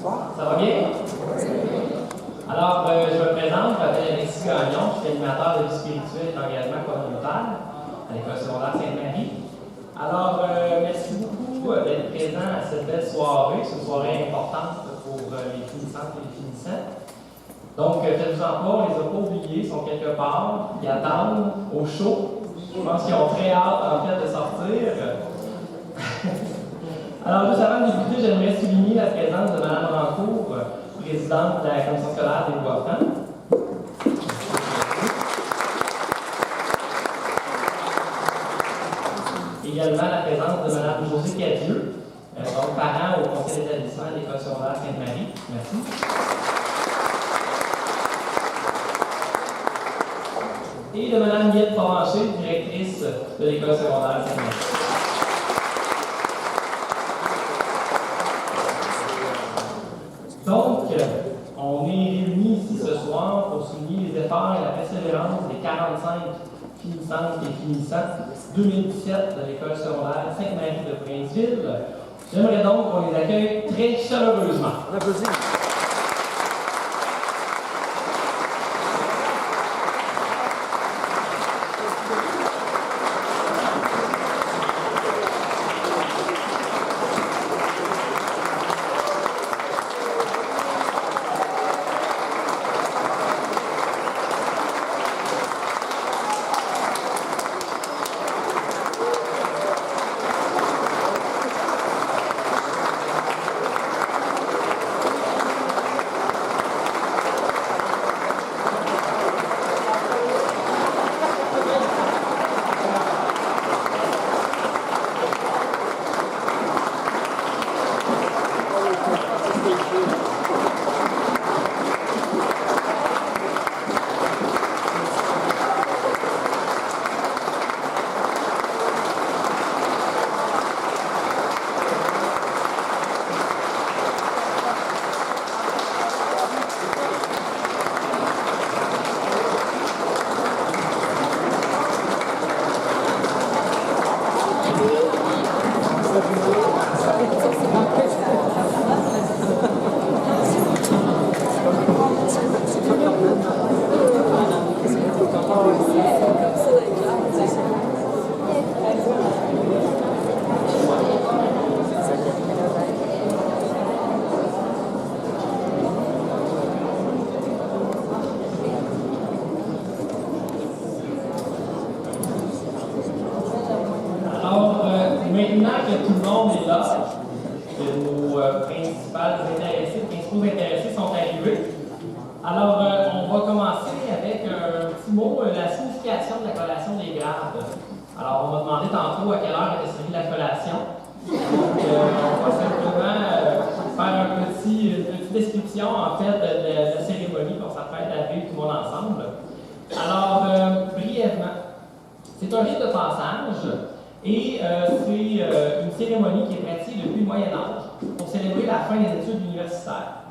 Ça va bien? Alors, je me présente, je m'appelle Alexis Gagnon, je suis animateur de vie spirituelle et d'engagement communautaire à l'École secondaire Sainte-Marie. Alors, merci beaucoup d'être présent à cette belle soirée, cette soirée importante pour les finissantes et les finissants. Donc, faites-vous-en pas, on les a pas oubliés, ils sont quelque part, ils attendent au chaud. Je pense qu'ils ont très hâte, en fait, de sortir. Alors, juste avant de débuter, j'aimerais souligner la présence de Mme Rancourt, présidente de la commission scolaire des Bois-Francs. Également la présence de Mme Josée Cadieux, donc parent au conseil d'établissement de l'École secondaire Sainte-Marie. Merci. Et de Mme Guillette Provencher, directrice de l'École secondaire Sainte-Marie. Donc, on est réunis ici ce soir pour souligner les efforts et la persévérance des 45 finissantes et finissants 2017 de l'École secondaire Sainte-Marie de Princeville. J'aimerais donc qu'on les accueille très chaleureusement. On applaudit. Maintenant que tout le monde est là, que nos principaux intéressés sont arrivés, alors on va commencer avec un petit mot, la signification de la collation des grades. Alors, on m'a demandé tantôt à quelle heure était servie la collation. Donc, on va simplement faire une petite description en fait de la cérémonie qu'on s'apprête à vivre tout le monde ensemble. Alors, brièvement, c'est un rite de passage. Et c'est une cérémonie qui est pratiquée depuis le Moyen Âge pour célébrer la fin des études universitaires.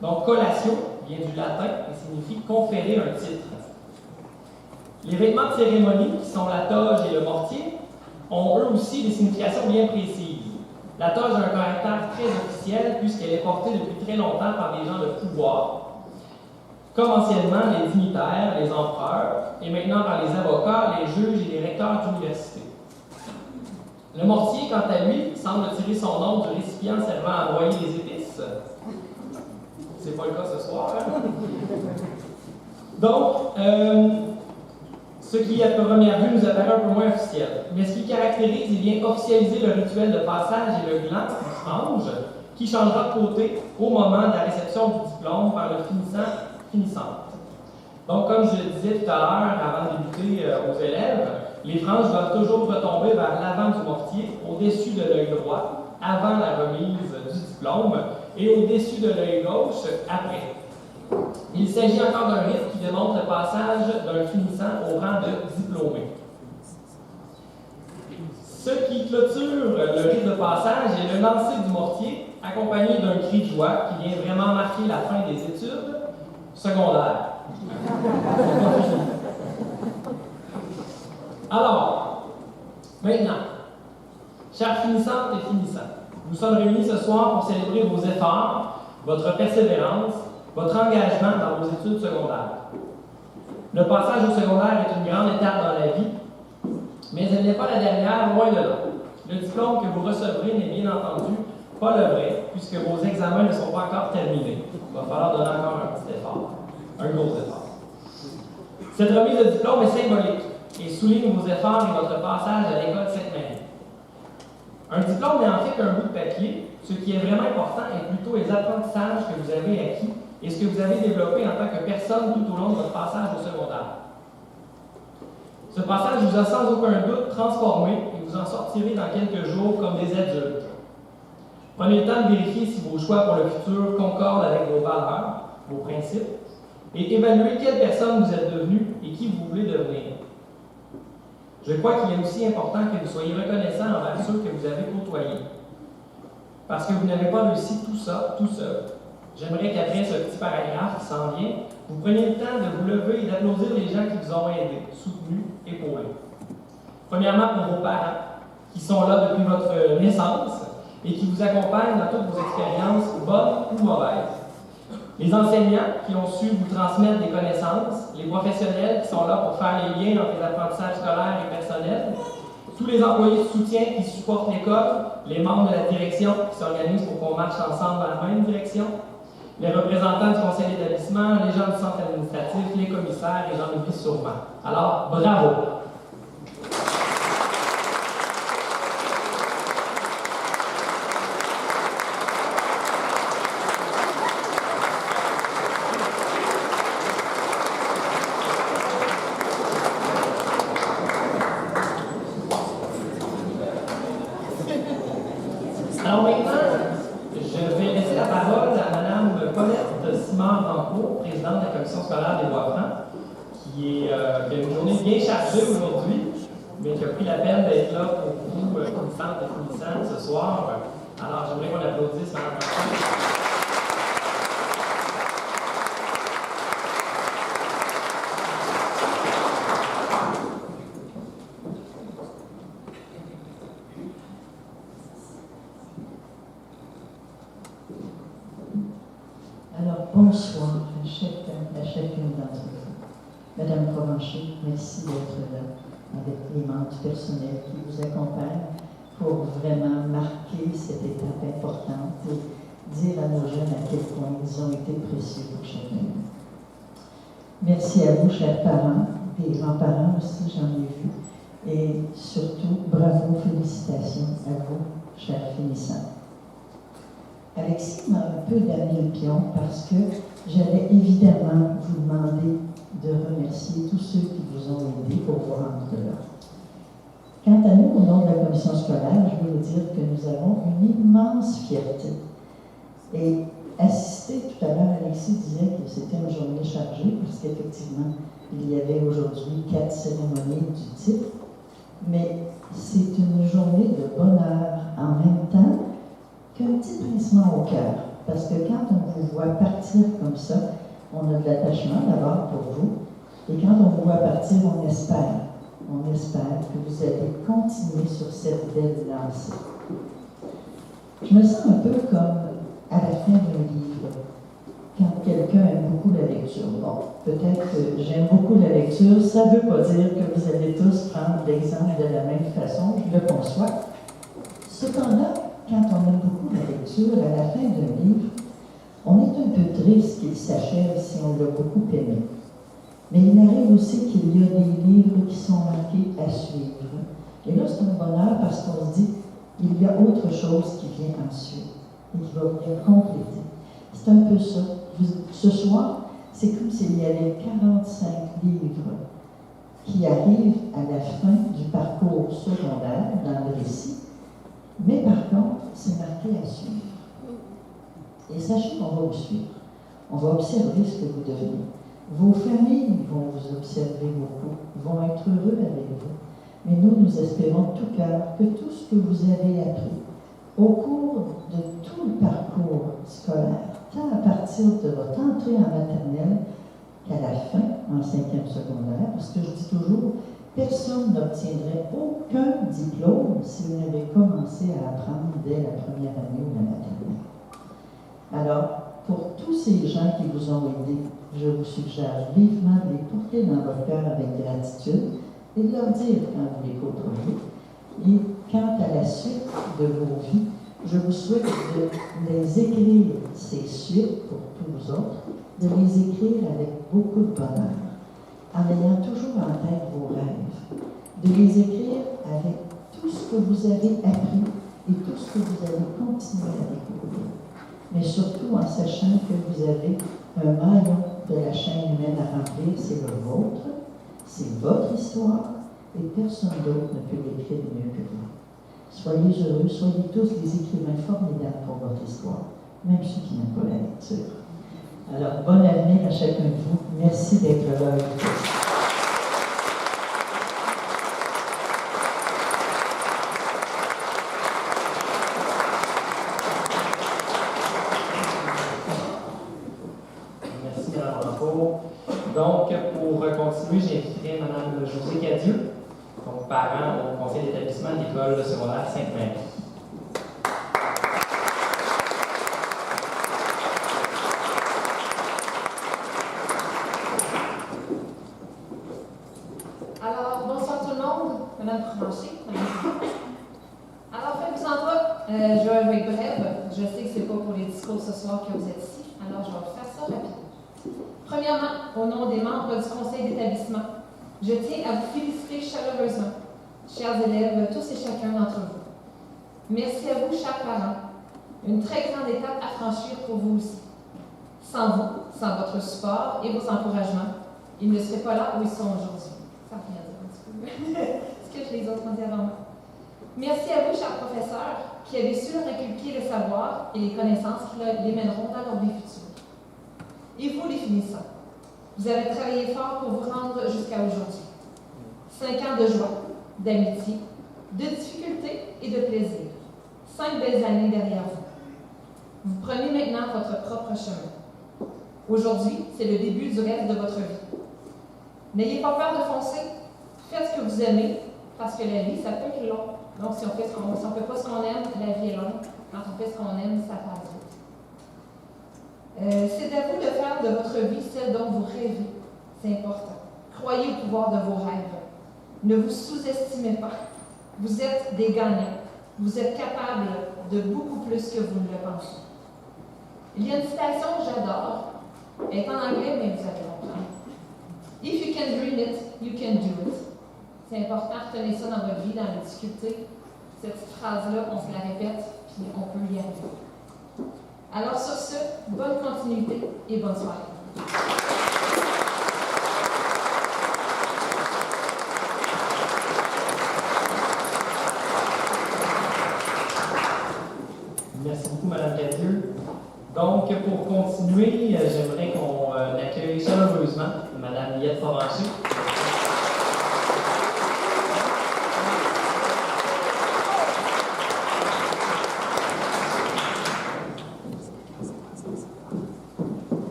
Donc, collation vient du latin et signifie conférer un titre. Les vêtements de cérémonie, qui sont la toge et le mortier, ont eux aussi des significations bien précises. La toge a un caractère très officiel puisqu'elle est portée depuis très longtemps par des gens de pouvoir, comme anciennement les dignitaires, les empereurs, et maintenant par les avocats, les juges et les recteurs d'université. Le mortier, quant à lui, semble tirer son nom du récipient servant à broyer les épices. C'est pas le cas ce soir, hein? Donc, ce qui, à première vue, nous apparaît un peu moins officiel. Mais ce qui caractérise et vient officialiser le rituel de passage est le gland, du frange, qui changera de côté au moment de la réception du diplôme par le finissante. Donc, comme je le disais tout à l'heure, avant de débuter aux élèves, les franges doivent toujours retomber vers l'avant du mortier, au-dessus de l'œil droit, avant la remise du diplôme, et au-dessus de l'œil gauche, après. Il s'agit encore d'un rite qui démontre le passage d'un finissant au rang de diplômé. Ce qui clôture le rite de passage est le lancer du mortier, accompagné d'un cri de joie qui vient vraiment marquer la fin des études secondaires. Alors, maintenant, chers finissantes et finissants, nous sommes réunis ce soir pour célébrer vos efforts, votre persévérance, votre engagement dans vos études secondaires. Le passage au secondaire est une grande étape dans la vie, mais elle n'est pas la dernière, loin de là. Le diplôme que vous recevrez n'est bien entendu pas le vrai, puisque vos examens ne sont pas encore terminés. Il va falloir donner encore un petit effort, un gros effort. Cette remise de diplôme est symbolique et souligne vos efforts et votre passage à l'école Sainte-Marie. Un diplôme n'est en fait qu'un bout de papier. Ce qui est vraiment important est plutôt les apprentissages que vous avez acquis et ce que vous avez développé en tant que personne tout au long de votre passage au secondaire. Ce passage vous a sans aucun doute transformé et vous en sortirez dans quelques jours comme des adultes. Prenez le temps de vérifier si vos choix pour le futur concordent avec vos valeurs, vos principes, et évaluez quelle personne vous êtes devenu et qui vous voulez devenir. Je crois qu'il est aussi important que vous soyez reconnaissant envers ceux que vous avez côtoyés. Parce que vous n'avez pas réussi tout ça tout seul. J'aimerais qu'après ce petit paragraphe qui s'en vient, vous preniez le temps de vous lever et d'applaudir les gens qui vous ont aidés, soutenus, épaulés. Premièrement pour vos parents, qui sont là depuis votre naissance et qui vous accompagnent dans toutes vos expériences, bonnes ou mauvaises. Les enseignants qui ont su vous transmettre des connaissances, les professionnels qui sont là pour faire les liens entre les apprentissages scolaires et personnels, tous les employés de soutien qui supportent l'école, les membres de la direction qui s'organisent pour qu'on marche ensemble dans la même direction, les représentants du conseil d'établissement, les gens du centre administratif, les commissaires et j'en oublie sûrement. Alors, bravo! Alors maintenant, je vais laisser la parole à Mme Paulette Simard-Dancourt, présidente de la commission scolaire des Bois-Francs, qui a une journée bien chargée aujourd'hui, mais qui a pris la peine d'être là pour vous, finissante et finissante ce soir. Alors j'aimerais qu'on applaudisse Mme Paulette. Bonsoir à chacune d'entre vous. Madame Provencher, merci d'être là avec les membres du personnel qui vous accompagnent pour vraiment marquer cette étape importante et dire à nos jeunes à quel point ils ont été précieux pour chacun. Merci à vous, chers parents, des grands-parents aussi, j'en ai vu, et surtout, bravo, félicitations à vous, chers finissants. Alexis m'a un peu donné le pion parce que j'allais évidemment vous demander de remercier tous ceux qui vous ont aidés pour vous rendre là. Quant à nous, au nom de la commission scolaire, je veux vous dire que nous avons une immense fierté. Et assister, tout à l'heure, Alexis disait que c'était une journée chargée parce qu'effectivement, il y avait aujourd'hui 4 cérémonies du type, mais c'est une journée de bonheur en même temps qu'un petit pincement au cœur, parce que quand on vous voit partir comme ça, on a de l'attachement d'abord pour vous, et quand on vous voit partir, on espère que vous allez continuer sur cette belle lancée. Je me sens un peu comme à la fin d'un livre, quand quelqu'un aime beaucoup la lecture. Bon, peut-être que j'aime beaucoup la lecture, ça ne veut pas dire que vous allez tous prendre l'exemple de la même façon, je le conçois. Cependant, quand on aime beaucoup la lecture, à la fin d'un livre, on est un peu triste qu'il s'achève si on l'a beaucoup aimé. Mais il arrive aussi qu'il y a des livres qui sont marqués à suivre. Et là, c'est un bonheur parce qu'on se dit, il y a autre chose qui vient ensuite et qui va venir compléter. C'est un peu ça. Ce soir, c'est comme s'il y avait 45 livres qui arrivent à la fin du parcours secondaire dans le récit. Mais par contre, c'est marqué à suivre. Et sachez qu'on va vous suivre. On va observer ce que vous devenez. Vos familles vont vous observer beaucoup, vont être heureux avec vous. Mais nous espérons de tout cœur que tout ce que vous avez appris au cours de tout le parcours scolaire, tant à partir de votre entrée en maternelle qu'à la fin, en 5e secondaire, parce que je dis toujours, personne n'obtiendrait aucun diplôme si vous n'avez commencé à apprendre dès la première année ou la maternelle. Alors, pour tous ces gens qui vous ont aidés, je vous suggère vivement de les porter dans votre cœur avec gratitude et de leur dire quand vous les côtoyez. Et quant à la suite de vos vies, je vous souhaite de les écrire, ces suites pour tous vous autres, de les écrire avec beaucoup de bonheur, en ayant toujours en tête vos rêves, de les écrire avec tout ce que vous avez appris et tout ce que vous allez continuer à découvrir, mais surtout en sachant que vous avez un maillon de la chaîne humaine à remplir, c'est le vôtre, c'est votre histoire, et personne d'autre ne peut l'écrire mieux que vous. Soyez heureux, soyez tous des écrivains formidables pour votre histoire, même ceux qui n'aiment pas la lecture. Alors, bon avenir à chacun de vous. Merci d'être là avec nous. Merci, Mme Rancourt. Donc, pour continuer, j'inviterai Mme Josée Cadieux, donc parent au conseil d'établissement de l'école secondaire Sainte-Marie. Alors, bonsoir tout le monde, Mme Provencher. Alors, faites-vous-en pas, je vais être brève. Je sais que ce n'est pas pour les discours ce soir que vous êtes ici, alors je vais faire ça rapide. Premièrement, au nom des membres du conseil d'établissement, je tiens à vous féliciter chaleureusement, chers élèves, tous et chacun d'entre vous. Merci à vous, chers parents. Une très grande étape à franchir pour vous aussi. Sans vous, sans votre support et vos encouragements, ils ne seraient pas là où ils sont aujourd'hui. Ça me fait dire un petit peu ce que les autres ont dit avant moi. Merci à vous, chers professeurs, qui avez su leur inculquer le savoir et les connaissances qui les mèneront dans leur vie future. Et vous, les finissants, vous avez travaillé fort pour vous rendre jusqu'à aujourd'hui. 5 ans de joie, d'amitié, de difficultés et de plaisir. 5 belles années derrière vous. Vous prenez maintenant votre propre chemin. Aujourd'hui, c'est le début du reste de votre vie. N'ayez pas peur de foncer. Faites ce que vous aimez, parce que la vie, ça peut être long. Donc, si on ne fait pas ce qu'on aime, la vie est longue. Quand on fait ce qu'on aime, ça passe vite. C'est à vous de faire de votre vie celle dont vous rêvez. C'est important. Croyez au pouvoir de vos rêves. Ne vous sous-estimez pas. Vous êtes des gagnants. Vous êtes capables de beaucoup plus que vous ne le pensez. Il y a une citation que j'adore. Elle est en anglais, mais vous allez comprendre. If you can dream it, you can do it. C'est important, retenez ça dans votre vie, dans les difficultés. Cette petite phrase-là, on se la répète, puis on peut y arriver. Alors sur ce, bonne continuité et bonne soirée. Merci beaucoup, Mme Cadieux. Donc, pour continuer, j'aimerais qu'on accueille chaleureusement Mme Liette Provencher.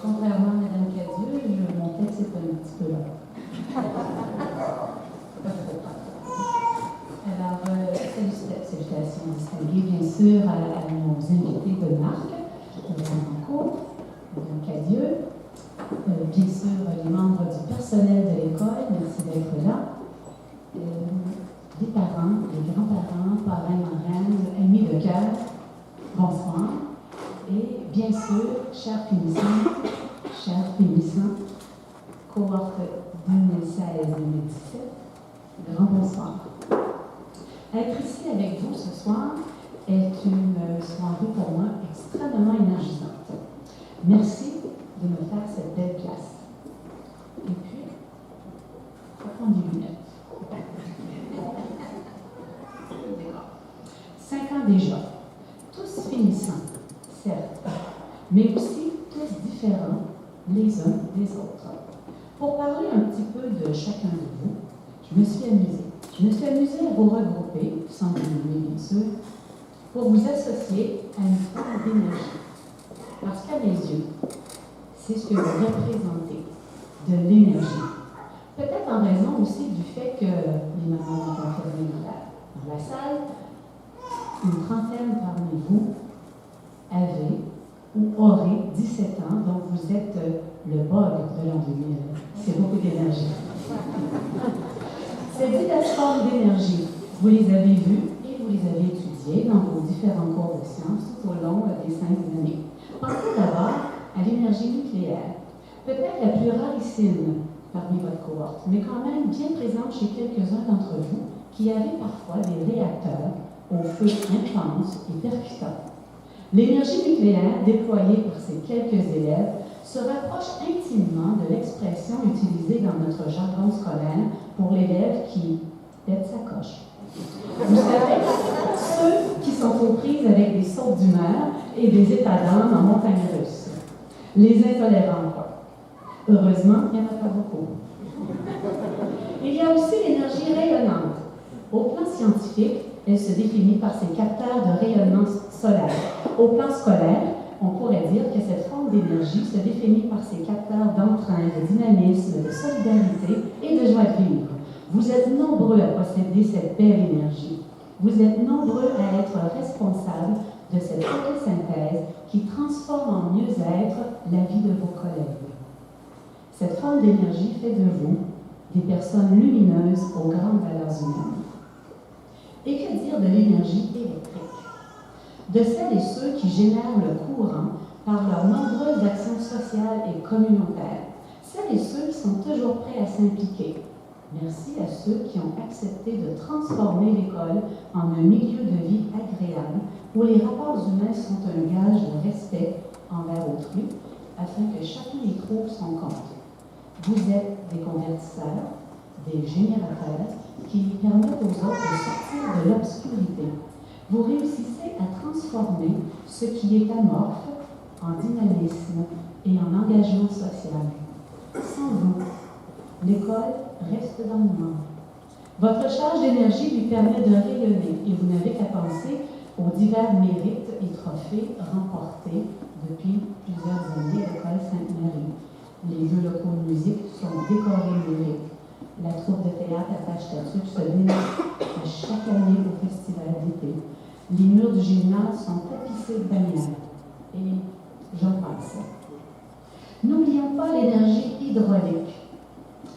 Contrairement à Mme Cadieux, mon texte est un petit peu long. Alors, salutations distinguées, bien sûr, à nos invités de marque, Mme Rancourt, Mme Cadieux, bien sûr, les membres du personnel de l'école, merci d'être là, les parents, les grands-parents, parrains, marraines, amis de cœur, bonsoir. Et bien sûr, chers finissants, cohorte 2016-2017, grand bonsoir. Être ici avec vous ce soir est une soirée pour moi extrêmement énergisante. Merci de me faire cette belle place. Et puis, je vais prendre des lunettes. 5 ans déjà, tous finissants, certes, mais aussi tous différents les uns des autres. Pour parler un petit peu de chacun de vous, je me suis amusée. Je me suis amusée à vous regrouper, sans vous nommer bien sûr, pour vous associer à une forme d'énergie. Parce qu'à mes yeux, c'est ce que vous représentez, de l'énergie. Peut-être en raison aussi du fait que les mamans ont confirmé malades. Dans la salle, une trentaine parmi vous avez ou aurez 17 ans, donc vous êtes le bug de l'an 2000. C'est beaucoup d'énergie. Ces diverses formes d'énergie, vous les avez vues et vous les avez étudiées dans vos différents cours de sciences tout au long des 5 années. Pensez d'abord à l'énergie nucléaire, peut-être la plus rarissime parmi votre cohorte, mais quand même bien présente chez quelques-uns d'entre vous qui avaient parfois des réacteurs au feu intense et percutant. L'énergie nucléaire déployée par ces quelques élèves se rapproche intimement de l'expression utilisée dans notre jargon scolaire pour l'élève qui pète sa coche. Vous savez, ceux qui sont aux prises avec des sautes d'humeur et des états d'âme en montagne russe. Les intolérants, quoi. Heureusement, il n'y en a pas beaucoup. Il y a aussi l'énergie rayonnante. Au plan scientifique, elle se définit par ses capteurs de rayonnement solaire. Au plan scolaire, on pourrait dire que cette forme d'énergie se définit par ses capteurs d'entrain, de dynamisme, de solidarité et de joie de vivre. Vous êtes nombreux à posséder cette belle énergie. Vous êtes nombreux à être responsables de cette photosynthèse qui transforme en mieux-être la vie de vos collègues. Cette forme d'énergie fait de vous des personnes lumineuses aux grandes valeurs humaines. Et que dire de l'énergie électrique? De celles et ceux qui génèrent le courant par leurs nombreuses actions sociales et communautaires. Celles et ceux qui sont toujours prêts à s'impliquer. Merci à ceux qui ont accepté de transformer l'école en un milieu de vie agréable où les rapports humains sont un gage de respect envers autrui afin que chacun y trouve son compte. Vous êtes des convertisseurs, des générateurs qui permettent aux autres de sortir de l'obscurité. Vous réussissez à transformer ce qui est amorphe en dynamisme et en engagement social. Sans vous, l'école reste dans le monde. Votre charge d'énergie lui permet de rayonner et vous n'avez qu'à penser aux divers mérites et trophées remportés depuis plusieurs années à l'école Sainte-Marie. Les deux locaux de musique sont décorés lyriques. La troupe de théâtre attache statue se démarque à chaque année au festival d'été. Les murs du gymnase sont tapissés de bannières. Et j'en passe. N'oublions pas l'énergie hydraulique.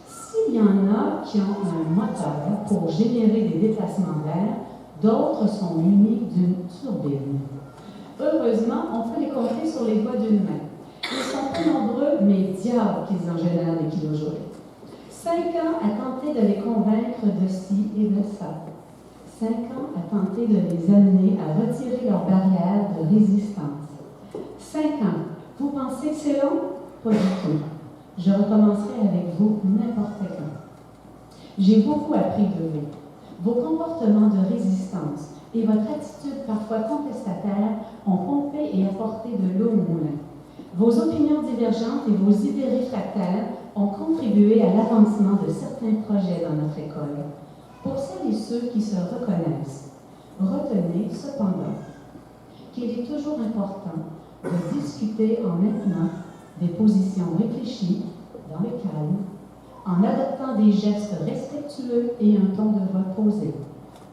S'il y en a qui ont un moteur pour générer des déplacements d'air, d'autres sont munis d'une turbine. Heureusement, on peut les compter sur les doigts d'une main. Ils sont peu nombreux, mais diable qu'ils en génèrent des kilojoules. 5 ans à tenter de les convaincre de ci et de ça. 5 ans à tenter de les amener à retirer leurs barrières de résistance. 5 ans. Vous pensez que c'est long? Pas du tout. Je recommencerai avec vous n'importe quand. J'ai beaucoup appris de vous. Vos comportements de résistance et votre attitude parfois contestataire ont pompé et apporté de l'eau au moulin. Vos opinions divergentes et vos idées réfractaires ont contribué à l'avancement de certains projets dans notre école. Pour celles et ceux qui se reconnaissent, retenez cependant qu'il est toujours important de discuter en maintenant des positions réfléchies, dans le calme, en adoptant des gestes respectueux et un ton de voix posé.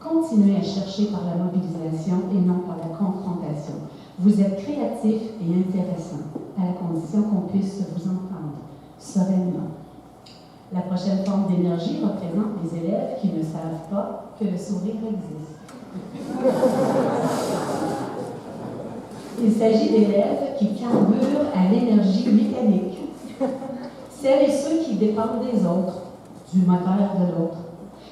Continuez à chercher par la mobilisation et non par la confrontation. Vous êtes créatif et intéressant, à la condition qu'on puisse vous entendre sereinement. La prochaine forme d'énergie représente les élèves qui ne savent pas que le sourire existe. Il s'agit d'élèves qui carburent à l'énergie mécanique. Celles et ceux qui dépendent des autres, du moteur de l'autre.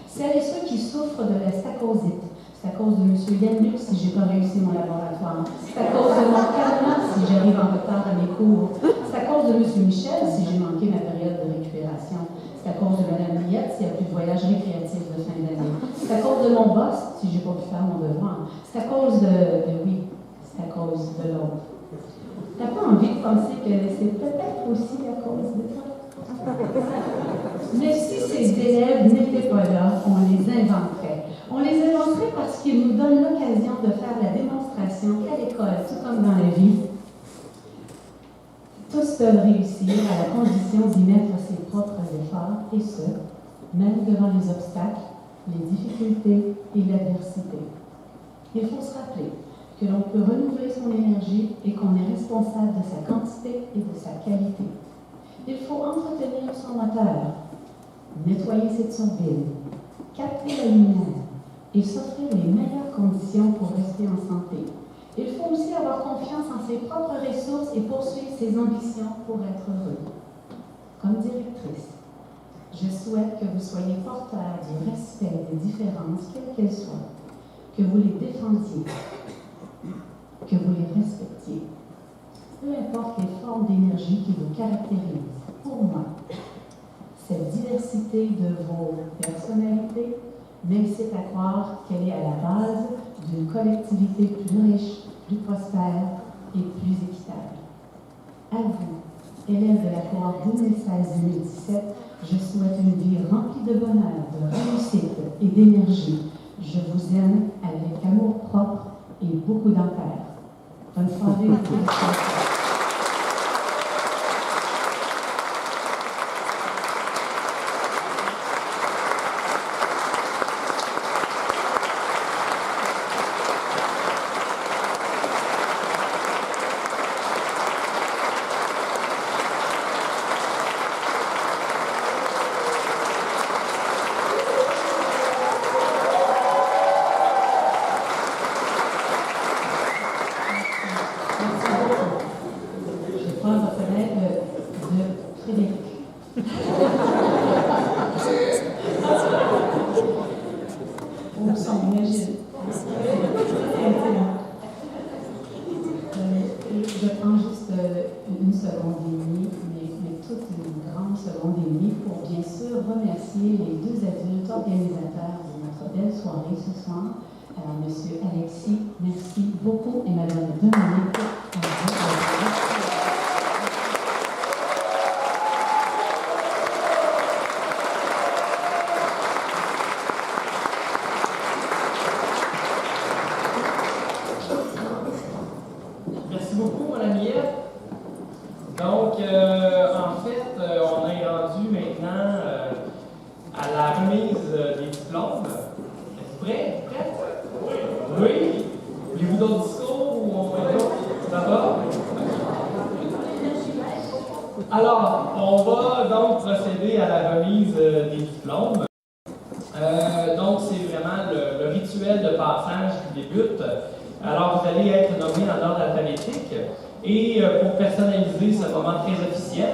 Celles et ceux qui souffrent de la stacosite. C'est à cause de M. Yannick si je n'ai pas réussi mon laboratoire. C'est à cause de mon calmant si j'arrive en retard à mes cours. C'est à cause de M. Michel si j'ai manqué ma période de récupération. C'est à cause de Mme Liette s'il n'y a plus de voyage récréatif de fin d'année. C'est à cause de mon boss si je n'ai pas pu faire mon devoir. C'est à cause oui, c'est à cause de l'autre. Tu n'as pas envie de penser que c'est peut-être aussi à cause de toi? Mais si ces élèves n'étaient pas là, on les inventerait. On les inventerait parce qu'ils nous donnent l'occasion de faire la démonstration qu'à l'école, tout comme dans la vie, tous peuvent réussir à la condition d'y mettre ses propres efforts, et ce, même devant les obstacles, les difficultés et l'adversité. Il faut se rappeler que l'on peut renouveler son énergie et qu'on est responsable de sa quantité et de sa qualité. Il faut entretenir son moteur, nettoyer ses turbines, capter la lumière et s'offrir les meilleures conditions pour rester en santé. Il faut aussi avoir confiance en ses propres ressources et poursuivre ses ambitions pour être heureux. Comme directrice, je souhaite que vous soyez porteur du respect des différences, quelles qu'elles soient, que vous les défendiez, que vous les respectiez. Peu importe les formes d'énergie qui vous caractérisent, pour moi, cette diversité de vos personnalités m'incite à croire qu'elle est à la base d'une collectivité plus riche, plus prospère et plus équitable. À vous, élèves de la cohorte 2016-2017, je souhaite une vie remplie de bonheur, de réussite et d'énergie. Je vous aime avec amour propre et beaucoup d'ampères. Bonne soirée. Je prends juste une seconde et demie, mais toute une grande seconde et demie pour bien sûr remercier les deux adultes organisateurs de notre belle soirée ce soir. Alors, Monsieur Alexis, merci beaucoup, et Madame Dominique. Merci beaucoup, mon ami Eve. Donc, en fait, on est rendu maintenant à la remise des diplômes. Êtes-vous prêts? Oui. Oui? Voulez-vous d'autres discours ou on va être ça va? Alors, on va donc procéder à la remise des diplômes. Donc, c'est vraiment le rituel de passage qui débute. Alors, vous allez être nommés en ordre alphabétique. Et pour personnaliser ce moment très officiel,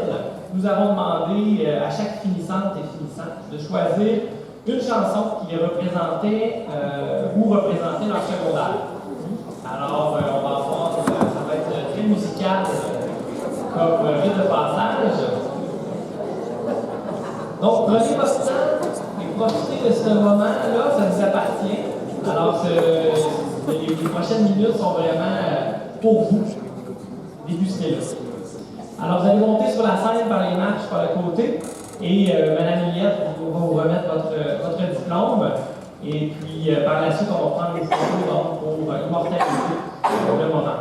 nous avons demandé à chaque finissante et finissant de choisir une chanson qui les représentait ou représentait leur secondaire. Alors, on va avoir, ça va être très musical comme rite de passage. Donc, prenez votre temps et profitez de ce moment-là, ça vous appartient. Alors, les prochaines minutes sont vraiment pour vous. Dégustez-le. Alors, vous allez monter sur la scène par les marches par le côté et Mme Millette va vous remettre votre diplôme. Et puis, par la suite, on va prendre les photos donc, pour immortaliser le moment.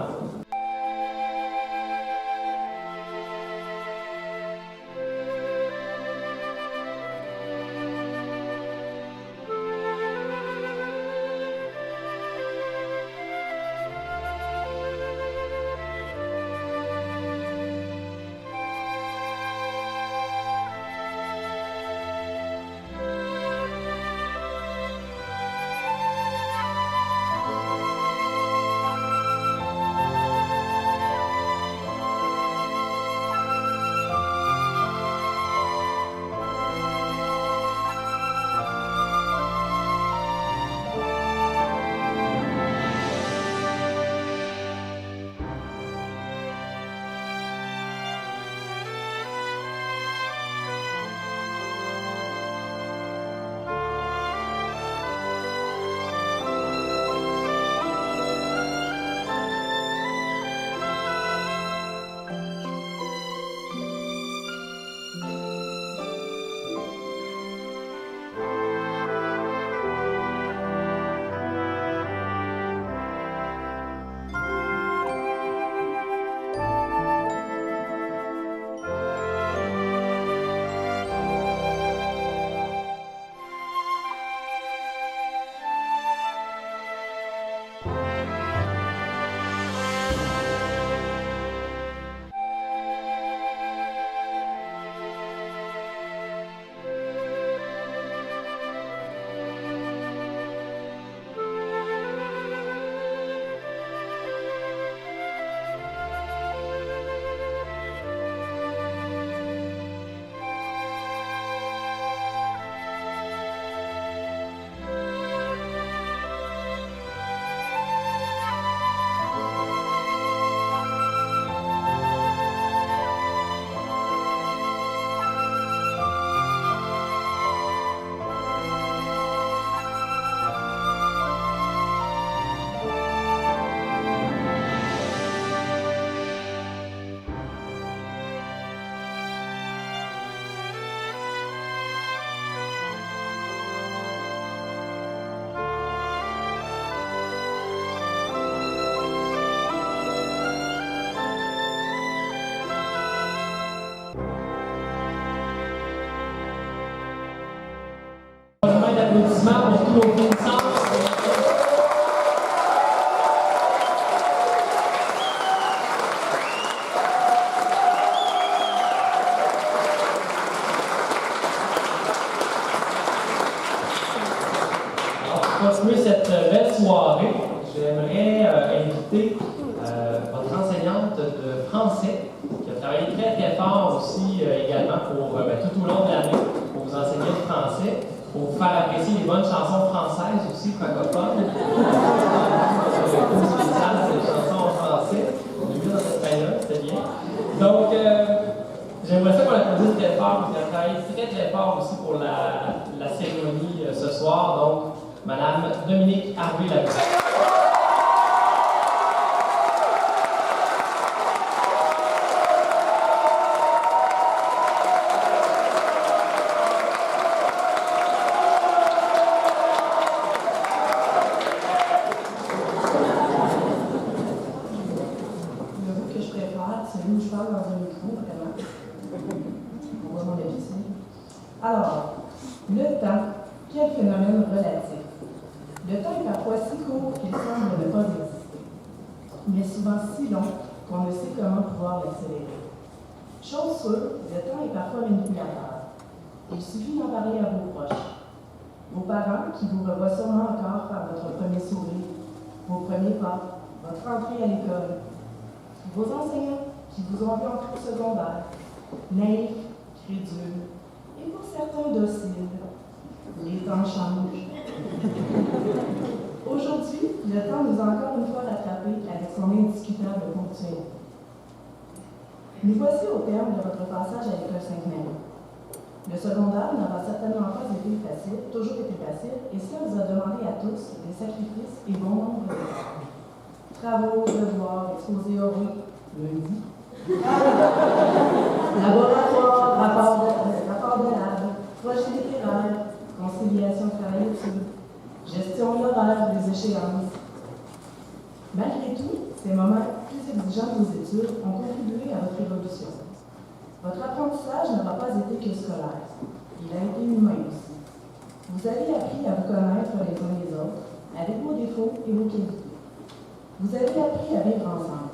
nos connaissances. Pour continuer cette belle soirée, j'aimerais inviter votre enseignante de français, qui a travaillé très fort aussi également tout au long de l'année pour vous enseigner le français, pour vous faire apprécier les bonnes chansons françaises aussi, francophones. C'est le cours spécial, c'est les chansons en français. On l'a vu dans cette feuille-là, c'était bien. Donc, j'aimerais ça qu'on l'applaudisse très fort, parce qu'elle a travaillé très fort aussi pour la cérémonie ce soir. Donc, Madame Dominique Harvey-Labrec. Celui où je parle dans un micro, vraiment. On va m'en aviser. Alors, le temps, quel phénomène relatif. Le temps est parfois si court qu'il semble ne pas exister, mais souvent si long qu'on ne sait comment pouvoir l'accélérer. Chose sûre, le temps est parfois manipulateur. Il suffit d'en parler à vos proches. Vos parents, qui vous revoient sûrement encore par votre premier sourire, vos premiers pas, votre entrée à l'école. Vos enseignants, qui vous ont vu en cours secondaire, naïfs, crédules, et pour certains dociles. Les temps changent. Aujourd'hui, le temps nous a encore une fois rattrapés avec son indiscutable ponctualité. Nous voici au terme de votre passage à l'école Sainte-Marie. Le secondaire n'aura certainement pas toujours été facile, et cela vous a demandé à tous des sacrifices et bon nombre de travaux, devoirs, exposés oraux, lundi. Laboratoire, rapport de lab, projet littéraire, conciliation travail-études, gestion horaire des échéances. Malgré tout, ces moments plus exigeants de vos études ont contribué à votre évolution. Votre apprentissage n'aura pas été que scolaire. Il a été humain aussi. Vous avez appris à vous connaître les uns les autres, avec vos défauts et vos qualités. Vous avez appris à vivre ensemble.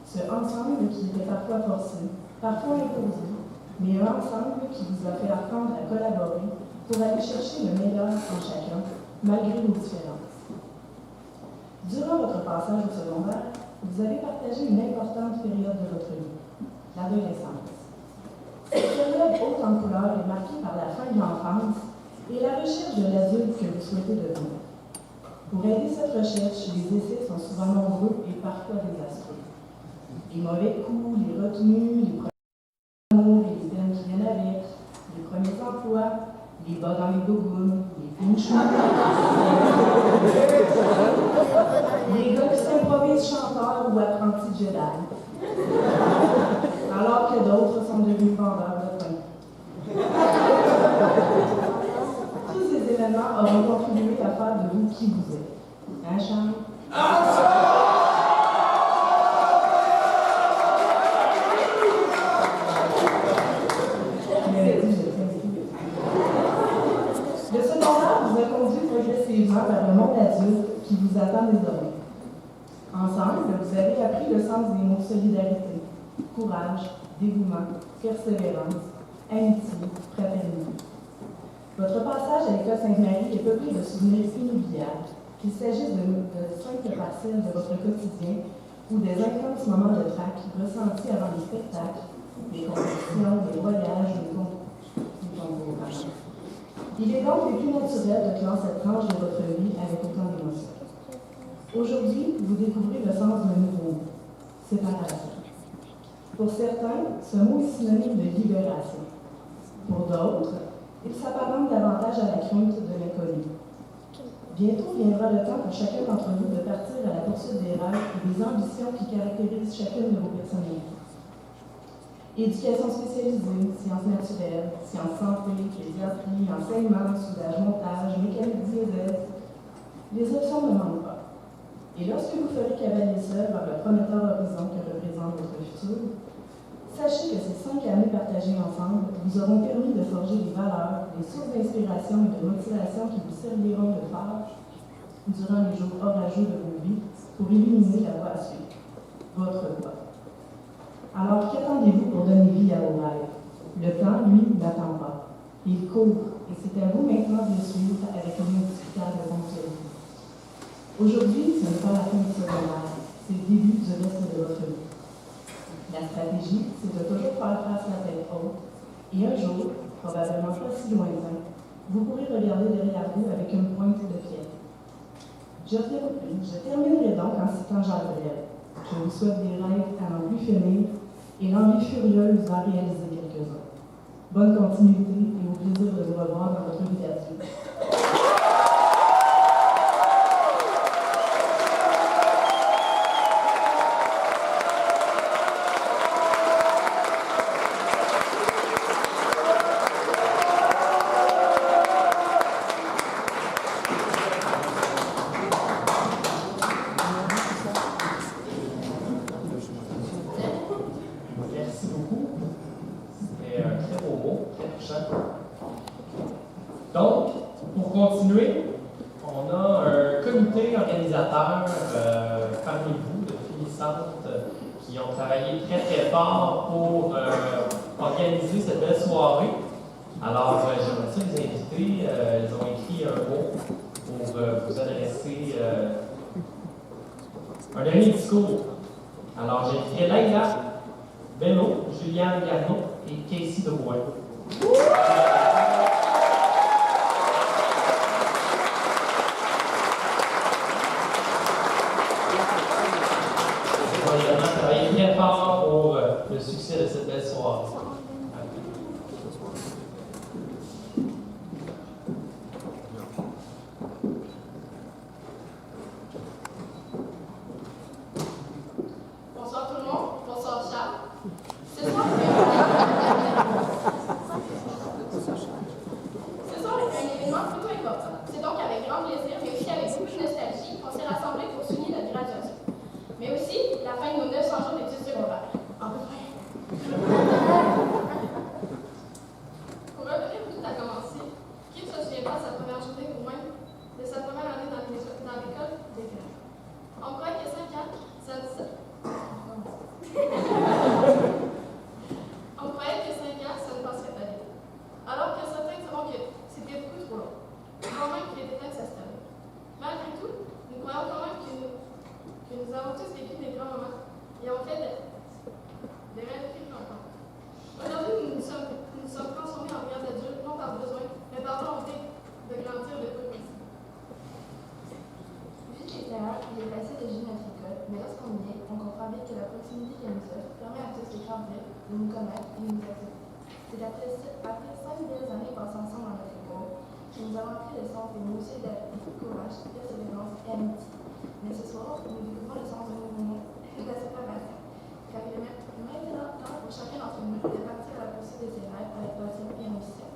Ce ensemble qui était parfois forcé, parfois imposé, mais un ensemble qui vous a fait apprendre à collaborer pour aller chercher le meilleur en chacun, malgré vos différences. Durant votre passage au secondaire, vous avez partagé une importante période de votre vie, l'adolescence. Cette période haute en couleurs est marquée par la fin de l'enfance et la recherche de l'adulte que vous souhaitez devenir. Pour aider cette recherche, les essais sont souvent nombreux et parfois désastreux. Les mauvais coups, les retenues, les premiers amours et les thèmes qui viennent avec, les premiers emplois, les bas dans les dougounes, les pinchous, les gars qui s'improvisent chanteurs ou apprentis Jedi, alors que d'autres sont devenus vendeurs de pain. Tous ces événements auront contribué à faire de vous qui vous êtes. Hein, Charles? Le secondaire vous a conduit progressivement vers le monde adulte qui vous attend désormais. Ensemble, vous avez appris le sens des mots solidarité, courage, dévouement, persévérance, amitié, fraternité. Votre passage à l'école Sainte-Marie est peuplé de souvenirs inoubliables, qu'il s'agisse de simples parcelles de votre quotidien ou des intenses moments de trac ressentis avant les spectacles, les compétitions, les voyages, les concours. Il est donc le plus naturel de clore cette tranche de votre vie avec autant d'émotions. Aujourd'hui, vous découvrez le sens d'un nouveau mot, séparation. Pour certains, ce mot est synonyme de libération. Pour d'autres, il s'apparente davantage à la crainte de l'inconnu. Bientôt viendra le temps pour chacun d'entre vous de partir à la poursuite des rêves et des ambitions qui caractérisent chacune de vos personnalités. Éducation spécialisée, sciences naturelles, sciences santé, pédiatrie, enseignement, soudage, montage, mécanique diesel. Les options ne manquent pas. Et lorsque vous ferez cavalier seul vers le prometteur horizon que représente votre futur, Sachez que ces 5 années partagées ensemble vous auront permis de forger des valeurs, des sources d'inspiration et de motivation qui vous serviront de phare durant les jours orageux de vos vies pour illuminer la voie à suivre, votre voie. Alors, qu'attendez-vous pour donner vie à vos rêves? Le temps, lui, n'attend pas. Il court, et c'est à vous maintenant de le suivre avec une indiscutable ponctualité. Aujourd'hui, ce n'est pas la fin du secondaire, c'est le début du reste de votre vie. La stratégie, c'est de toujours faire face la tête haute, et un jour, probablement pas si lointain, vous pourrez regarder derrière vous avec une pointe de fierté. Je terminerai donc en citant Jacques Brel. Je vous souhaite des rêves à n'en plus finir et l'envie furieuse d'en réaliser quelques-uns. Bonne continuité et au plaisir de vous revoir dans votre vie d'adulte. Merci beaucoup. C'était un très beau mot, très touchant. Donc, pour continuer, on a un comité organisateur parmi vous, de finissantes, qui ont travaillé très très fort pour organiser cette belle soirée. Alors, j'aimerais ça les inviter. Ils ont écrit un mot pour vous adresser un dernier discours. Alors, j'ai invité Laïla Bello, Juliane Garneau et Casey Drouin. On va également travailler très fort pour le succès de cette belle soirée. Bonsoir tout le monde, bonsoir Charles. Ce soir, est un événement plutôt important. C'est donc avec grand plaisir, mais aussi avec beaucoup de nostalgie, qu'on s'est rassemblés pour souligner notre graduation. Mais aussi la fin de nos 900 jours d'études secondaires. En peu près. Pour revenir où tout a commencé, qui ne se souviendra de sa première journée ou même de sa première année dans l'école des grands? On croit que 5 ans, ça On croyait que 5 ans, ça ne passerait pas vite. Alors que certains diront que c'était beaucoup trop long. Quand même qu'il était temps que ça se termine. Malgré tout, nous croyons quand même que nous avons tous vécu des grands moments et avons fait des magnifiques rencontres. Aujourd'hui, nous sommes transformés en grands adultes, non par besoin, mais par volonté de grandir de progresser. Vu de l'extérieur, il est facile de juger notre école, mais lorsqu'on y est, on comprend bien que la proximité qu'elle nous offre permet à tous de grandir, de nous connaître et de nous accepter. C'est après 5 belles années passées ensemble dans notre école que nous avons appris le sens des mots solidarité, courage, persévérance et amitié. Mais ce soir, nous découvrons le sens d'un nouveau mot, la séparation. Car il est maintenant temps pour chacun d'entre nous de partir à la poursuite de ses rêves avec passion et ambition.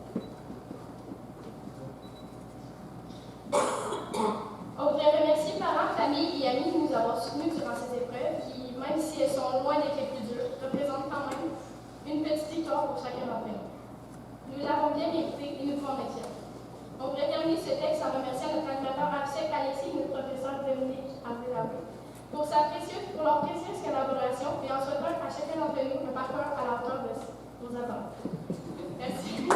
On voudrait remercier parents, familles et amis de nous avoir soutenus durant ces épreuves qui, même si elles sont loin d'être les plus dures, représentent quand même une petite victoire pour chacun d'entre nous. Nous l'avons bien mérité et nous pouvons être fiers. On pourrait terminer ce texte en remerciant notre animateur absent Alexis et notre professeur Dominique André-Labé pour leur précieuse collaboration et en souhaitant à chacun d'entre nous un parcours à la hauteur de nos attentes. Merci.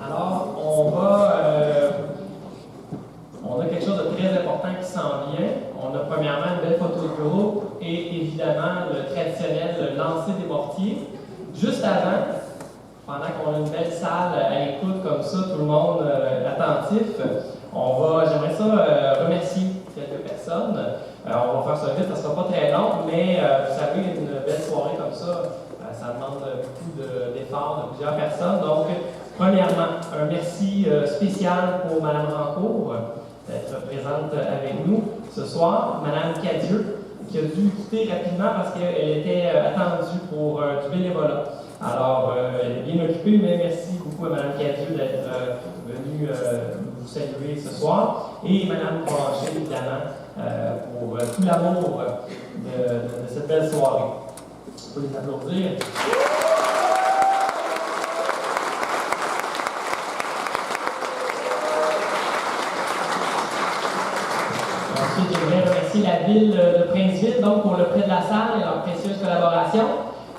Alors, on a quelque chose de très important qui s'en vient. On a premièrement une belle photo de groupe et évidemment le traditionnel lancer des mortiers. Juste avant, pendant qu'on a une belle salle à l'écoute comme ça, tout le monde attentif, j'aimerais ça remercier quelques personnes. On va faire ça vite, ça ne sera pas très long, mais vous savez, une belle soirée comme ça, ça demande beaucoup d'efforts de plusieurs personnes. Donc, premièrement, un merci spécial pour Mme Rancourt d'être présente avec nous. ce soir, Mme Cadieux, qui a dû quitter rapidement parce qu'elle était attendue pour du bénévolat. Alors, elle est bien occupée, mais merci beaucoup à Mme Cadieux d'être venue vous saluer ce soir. Et Mme Provencher, évidemment, pour tout l'amour de cette belle soirée. On peut les applaudir. Ensuite, j'aimerais remercier la ville de Princeville donc, pour le prêt de la salle et leur précieuse collaboration.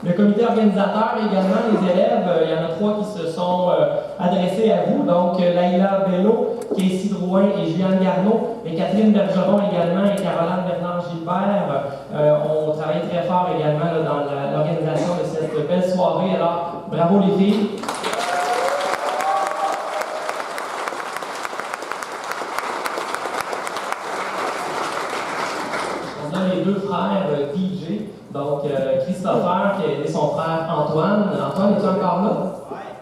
Le comité organisateur également, les élèves, il y en a 3 qui se sont adressés à vous. Donc, Laïla Bello, Casey Drouin et Juliane Garneau, et Catherine Bergeron également et Caroline Bernard-Gilbert ont travaillé très fort également là, dans l'organisation de cette belle soirée. Alors, bravo les filles. On a les 2 frères DJ. Donc, Christopher et son frère Antoine. Antoine, es-tu encore là?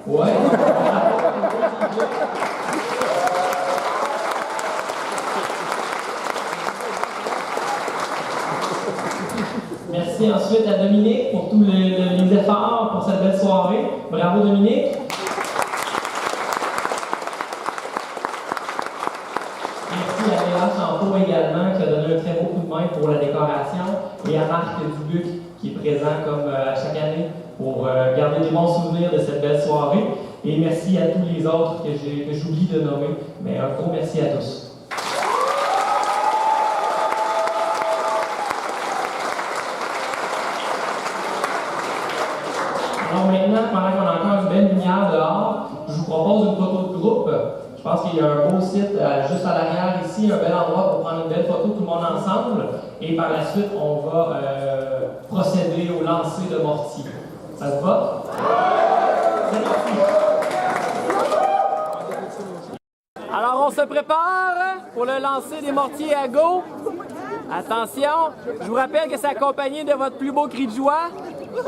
Oui. Ouais. Merci ensuite à Dominique pour tous les efforts pour cette belle soirée. Bravo Dominique. Merci à Léa Champeau également qui a donné un très beau coup de main pour la décoration et à Marc Dubuc qui est présent comme à chaque année pour garder des bons souvenirs de cette belle soirée. Et merci à tous les autres que j'oublie de nommer, mais un gros merci à tous. Alors maintenant, pendant qu'on a encore une belle lumière dehors, je vous propose une photo de groupe. Je pense qu'il y a un beau site juste à l'arrière ici, un bel endroit pour prendre une belle photo tout le monde ensemble. Et par la suite, on va procéder au lancer de mortier. Ça te va? C'est parti! Alors on se prépare pour le lancer des mortiers à go. Attention, je vous rappelle que c'est accompagné de votre plus beau cri de joie. Oui.